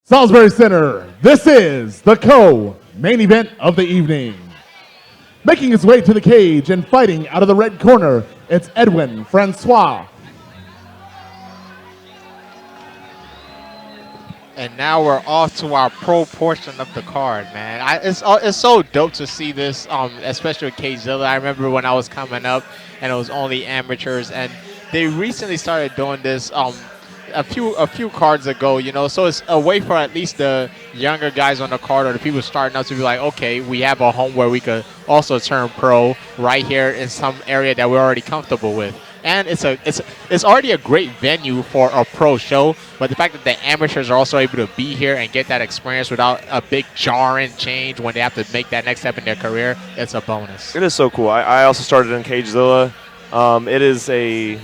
Salisbury Center, this is the co-main event of the evening. Making his way to the cage and fighting out of the red corner, it's Edwin Francois. And now we're off to our pro portion of the card, man. It's so dope to see this, especially with CageZilla. I remember when I was coming up and it was only amateurs, and they recently started doing this a few cards ago, you know. So it's a way for at least the younger guys on the card or the people starting out to be like, okay, we have a home where we could also turn pro right here in some area that we're already comfortable with. And it's already a great venue for a pro show, but the fact that the amateurs are also able to be here and get that experience without a big jarring change when they have to make that next step in their career, it's a bonus. It is so cool. I also started in CageZilla. It is a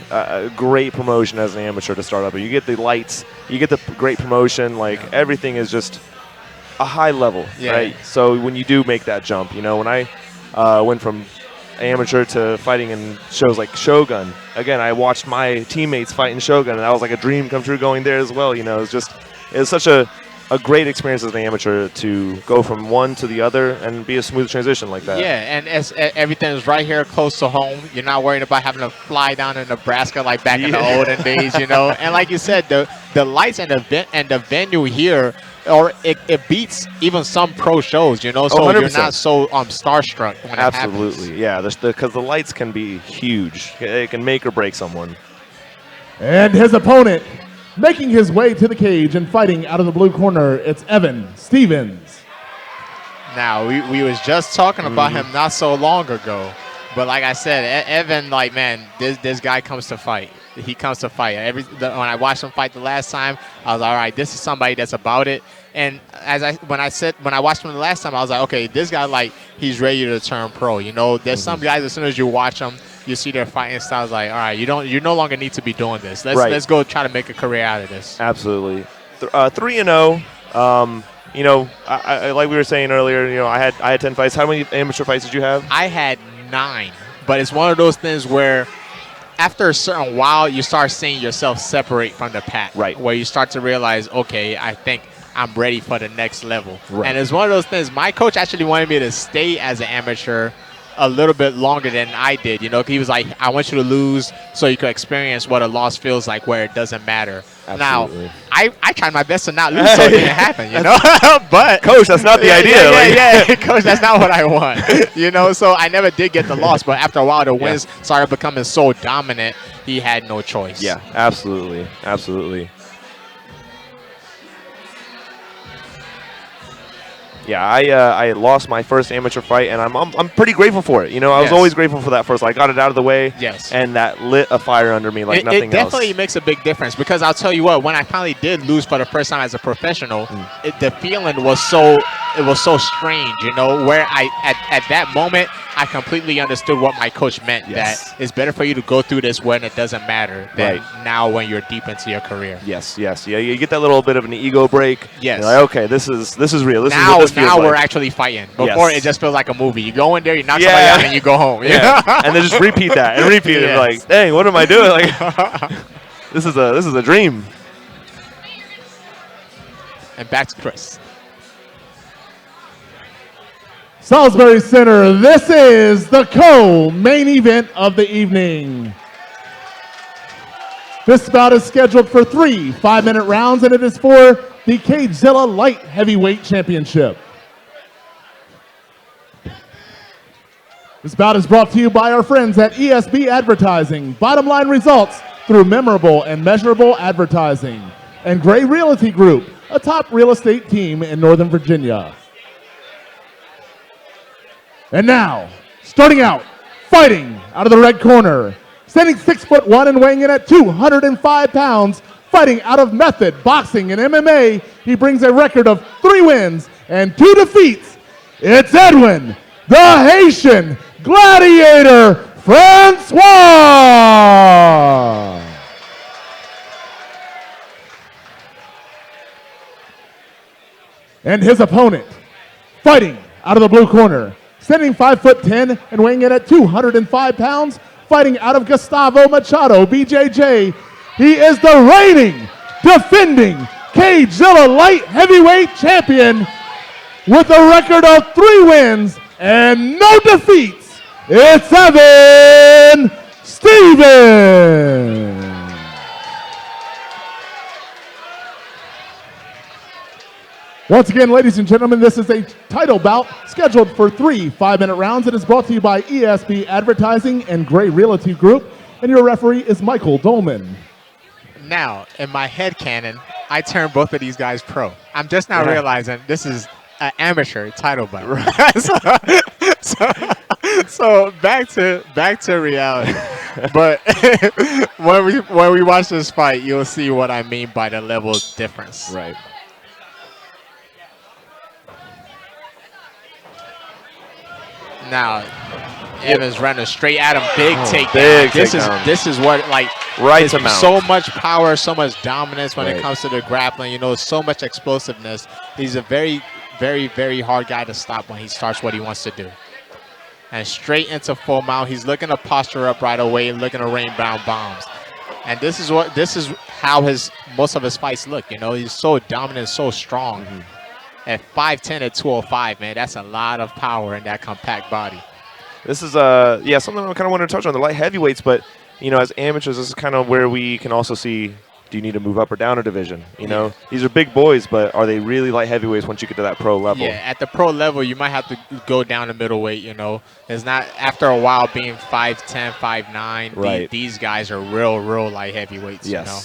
great promotion as an amateur to start up. You get the lights, you get the great promotion. Like, everything is just a high level, right? So when you do make that jump, you know, when I went from amateur to fighting in shows like Shogun, again, I watched my teammates fight in Shogun, and that was like a dream come true going there as well. You know, it was such a great experience as an amateur to go from one to the other and be a smooth transition like that. Yeah, and everything is right here close to home. You're not worried about having to fly down to Nebraska like back in the olden days, you know. And like you said, the lights and the venue here, or it beats even some pro shows, you know. So 100%. You're not so starstruck when it happens. Absolutely, yeah. Because the lights can be huge. It can make or break someone. And his opponent, making his way to the cage and fighting out of the blue corner, it's Evan Stevens. Now, we was just talking about him not so long ago. But like I said, Evan, like, man, this guy comes to fight. He comes to fight. When I watched him fight the last time, I was like, all right, this is somebody that's about it. And when I watched him the last time, I was like, okay, this guy, like, he's ready to turn pro. You know, there's some guys, as soon as you watch them, you see their fighting styles, like, all right, you no longer need to be doing this. Let's go try to make a career out of this. Absolutely. 3-0. You know, I like we were saying earlier, you know, I had 10 fights. How many amateur fights did you have? I had 9, but it's one of those things where after a certain while, you start seeing yourself separate from the pack. Right. Where you start to realize, okay, I think I'm ready for the next level. Right. And it's one of those things, my coach actually wanted me to stay as an amateur a little bit longer than I did, you know. He was like, I want you to lose so you can experience what a loss feels like where it doesn't matter. Absolutely. Now, I tried my best to not lose so it didn't happen, you know. But Coach, that's not the idea. Yeah, Coach, that's not what I want. You know, so I never did get the loss, but after a while the wins started becoming so dominant, he had no choice. Yeah, absolutely. Absolutely. Yeah, I lost my first amateur fight, and I'm pretty grateful for it. You know, I was always grateful for that first. I got it out of the way, and that lit a fire under me like nothing else. It definitely makes a big difference, because I'll tell you what, when I finally did lose for the first time as a professional, the feeling was so strange, you know, where at that moment, I completely understood what my coach meant, that it's better for you to go through this when it doesn't matter than now when you're deep into your career. Yes. Yeah, you get that little bit of an ego break. Yes. You're like, okay, this is real. This is what this feels now like. we're actually fighting. Before, it just feels like a movie. You go in there, you knock somebody out, and you go home. Yeah. And then just repeat that and repeat it. Like, dang, what am I doing? Like, this is a dream. And back to Chris. Salisbury Center, this is the co-main event of the evening. This bout is scheduled for 3 5-minute rounds, and it is for the CageZilla Light Heavyweight Championship. This bout is brought to you by our friends at ESB Advertising. Bottom line results through memorable and measurable advertising. And Gray Realty Group, a top real estate team in Northern Virginia. And now, starting out, fighting out of the red corner, standing 6'1" and weighing in at 205 pounds, fighting out of Method Boxing and MMA, he brings a record of 3 wins and 2 defeats. It's Edwin, the Haitian Gladiator, Francois! And his opponent, fighting out of the blue corner, standing 5'10" and weighing in at 205 pounds, fighting out of Gustavo Machado, BJJ. He is the reigning, defending CageZilla light heavyweight champion with a record of 3 wins and no defeats. It's Evan Stevens. Once again, ladies and gentlemen, this is a title bout scheduled for 3 5-minute rounds. It is brought to you by ESB Advertising and Gray Realty Group, and your referee is Michael Dolman. Now, in my headcanon, I turned both of these guys pro. I'm just now realizing this is an amateur title bout. So back to reality. But when we watch this fight, you'll see what I mean by the level difference. Right. Now, Evans running straight at him, big takedown. Big this takedown. This is what Right to mount. So much power, so much dominance when it comes to the grappling. You know, so much explosiveness. He's a very, very, very hard guy to stop when he starts what he wants to do. And straight into full mount. He's looking to posture up right away, looking to rain down bombs. And this is how most of his fights look. You know, he's so dominant, so strong. At 5'10" at 205, man, that's a lot of power in that compact body. This is something I kind of wanted to touch on, the light heavyweights, but you know, as amateurs, this is kind of where we can also see, do you need to move up or down a division? You know, these are big boys, but are they really light heavyweights once you get to that pro level? Yeah, at the pro level, you might have to go down to middleweight, you know. It's not, after a while, being 5'10", 5'9", right. These guys are real light heavyweights, you know.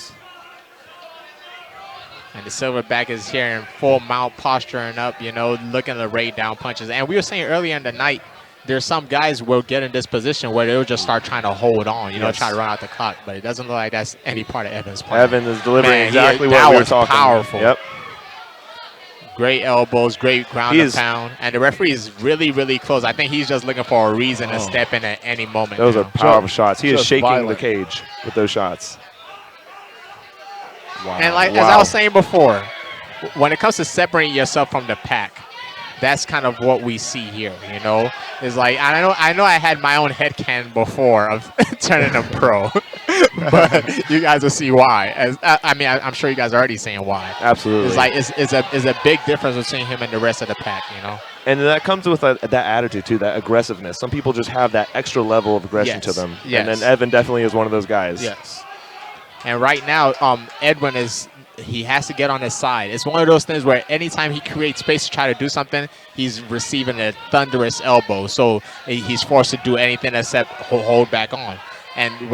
And the silverback is here in full mount, posturing up, you know, looking to rain down punches. And we were saying earlier in the night, there's some guys will get in this position where they'll just start trying to hold on, you know, try to run out the clock. But it doesn't look like that's any part of Evans' plan. Evan is delivering exactly what that we were was talking powerful. Yep. Great elbows, great ground and pound. And the referee is really close. I think he's just looking for a reason to step in at any moment. Those now. are powerful shots. He is shaking violent. the cage with those shots. Wow. And as I was saying before, when it comes to separating yourself from the pack, that's kind of what we see here, you know? It's like, I know I had my own headcanon before of turning them pro, but you guys will see why. I'm sure you guys are already saying why. Absolutely. It's like, it's a big difference between him and the rest of the pack, you know? And that comes with that attitude, too, that aggressiveness. Some people just have that extra level of aggression to them. Yes. And then Evan definitely is one of those guys. Yes. And right now, Edwin he has to get on his side. It's one of those things where anytime he creates space to try to do something, he's receiving a thunderous elbow. So he's forced to do anything except hold back on. And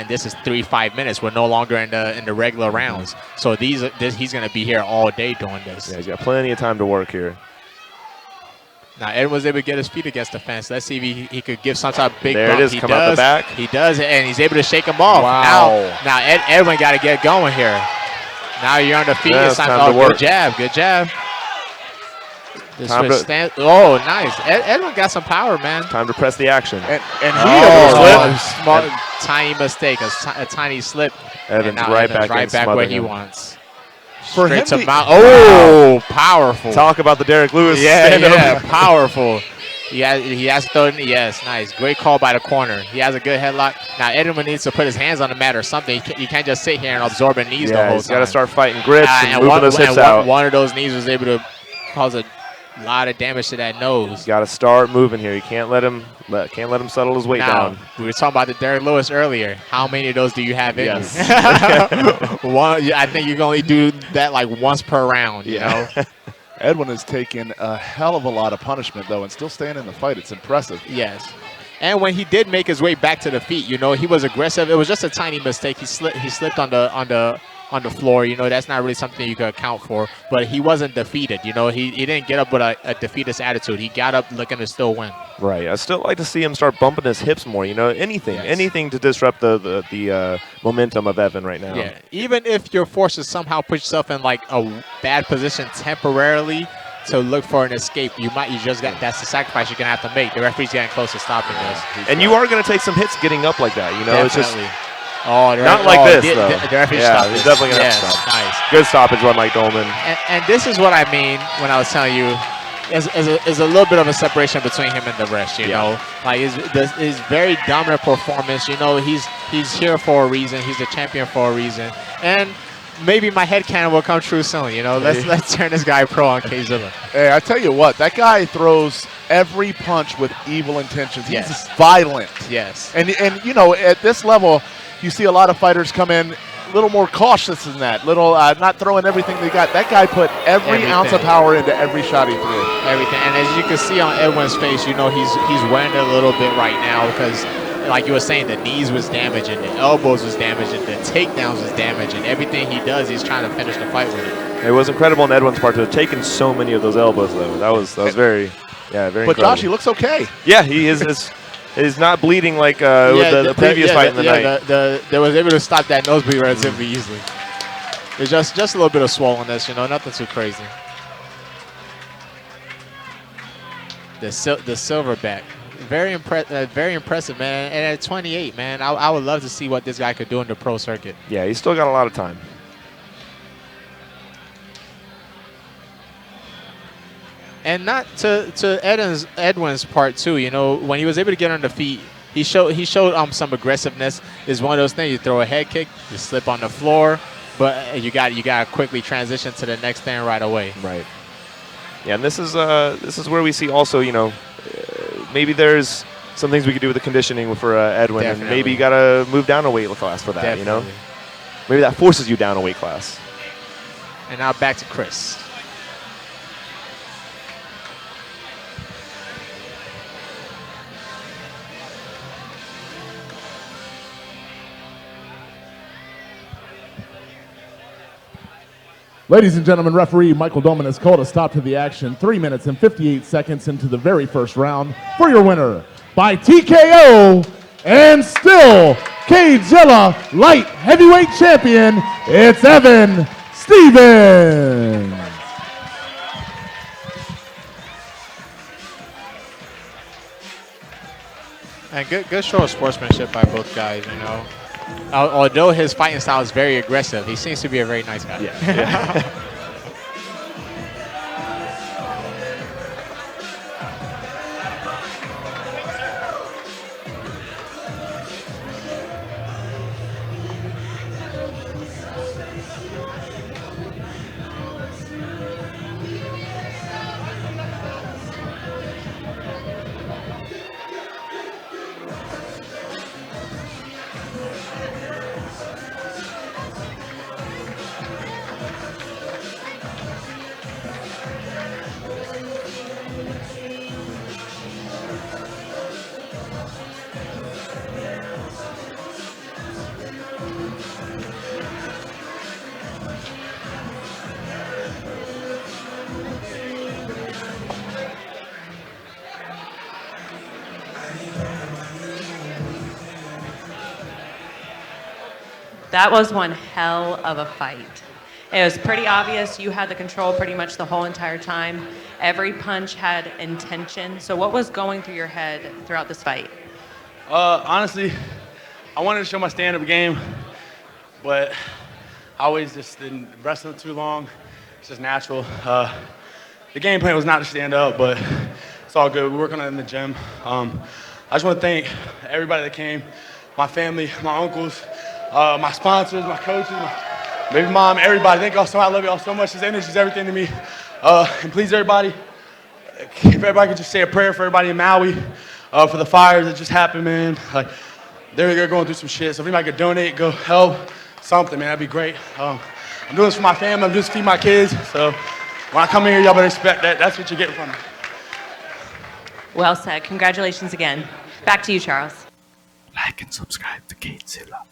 this is 3-5 minutes. We're no longer in the regular rounds. So he's going to be here all day doing this. Yeah, he's got plenty of time to work here. Now, Edwin was able to get his feet against the fence. Let's see if he could give some type of big there bump. It is, come out the back. He does, and he's able to shake him off. Wow. Now Edwin got to get going here. Now you're on the feet. Yeah, it's time to work. Good jab. Oh, nice. Edwin got some power, man. Time to press the action. And he small, tiny mistake, a tiny slip. Evans right back where he wants. For Straight him to mount. Oh, powerful. Talk about the Derek Lewis. Yeah, powerful. He has thrown. Yes, nice. Great call by the corner. He has a good headlock. Now Edwin needs to put his hands on the mat or something. You can't just sit here and absorb knees the whole time. He's got to start fighting grips and moving one, those hips and out. One of those knees was able to cause a lot of damage to that nose. Got to start moving here. You can't let him settle his weight down. We were talking about the Derek Lewis earlier. How many of those do you have in you? I think you can only do that like once per round. You know. Edwin has taken a hell of a lot of punishment, though, and still staying in the fight. It's impressive. Yes. And when he did make his way back to the feet, you know, he was aggressive. It was just a tiny mistake. He slipped on the floor. You know, that's not really something you could account for. But he wasn't defeated. You know, he didn't get up with a defeatist attitude. He got up looking to still win. Right. I still like to see him start bumping his hips more. You know, anything to disrupt the momentum of Evan right now. Yeah. Even if you're forced to somehow put yourself in like a bad position temporarily to look for an escape, that's the sacrifice you're gonna have to make. The referee's getting close to stopping this. And you are gonna take some hits getting up like that. You know, Definitely. it's just not like this though. The referee stopped this. Definitely gonna have to stop. Nice. Good stoppage by Mike Dolman. And this is what I mean when I was telling you. Is a little bit of a separation between him and the rest, you know. Like his very dominant performance. You know, he's here for a reason. He's the champion for a reason. And maybe my headcanon will come true soon. You know, let's turn this guy pro on CageZilla. Hey, I tell you what, that guy throws every punch with evil intentions. He's Yes. violent. Yes. And you know, at this level, you see a lot of fighters come in a little more cautious than that, not throwing everything they got. That guy put every ounce of power into every shot he threw. Everything. And as you can see on Edwin's face, you know he's wearing it a little bit right now because, like you were saying, the knees was damaged and the elbows was damaged and the takedowns was damaged, and everything he does, he's trying to finish the fight with it. It was incredible on Edwin's part to have taken so many of those elbows, though. That was very But incredible. Josh, he looks okay. Yeah, he is. He's not bleeding like with the previous fight in the night. They was able to stop that nosebleed relatively easily. It's just a little bit of swollenness, you know, nothing too crazy. The silverback, very impressive, man. And at 28, man, I would love to see what this guy could do in the pro circuit. Yeah, he's still got a lot of time. And not to Edwin's part too, you know, when he was able to get on the feet, he showed some aggressiveness. It's one of those things, you throw a head kick, you slip on the floor, but you got to quickly transition to the next thing right away. Right. Yeah, and this is where we see also, you know, maybe there's some things we could do with the conditioning for Edwin, Definitely. and maybe you got to move down a weight class for that. Definitely. You know, maybe that forces you down a weight class. And now back to Chris. Ladies and gentlemen, referee Michael Doman has called a stop to the action 3 minutes and 58 seconds into the very first round for your winner by TKO and still CageZilla light heavyweight champion, it's Evan Stevens. And good show of sportsmanship by both guys, you know. Although his fighting style is very aggressive, he seems to be a very nice guy. Yeah. That was one hell of a fight. It was pretty obvious you had the control pretty much the whole entire time. Every punch had intention. So what was going through your head throughout this fight? Honestly, I wanted to show my stand-up game, but I always just didn't wrestle too long. It's just natural. The game plan was not to stand up, but it's all good. We work on it in the gym. I just want to thank everybody that came, my family, my uncles, my sponsors, my coaches, my baby mom, everybody. Thank y'all so much. I love y'all so much. This energy is everything to me. And please, everybody, if everybody could just say a prayer for everybody in Maui, for the fires that just happened, man. Like, they're going through some shit. So if anybody could donate, go help, something, man, that'd be great. I'm doing this for my family. I'm just feeding my kids. So when I come in here, y'all better expect that. That's what you're getting from me. Well said. Congratulations again. Back to you, Charles. Like and subscribe to CageZilla.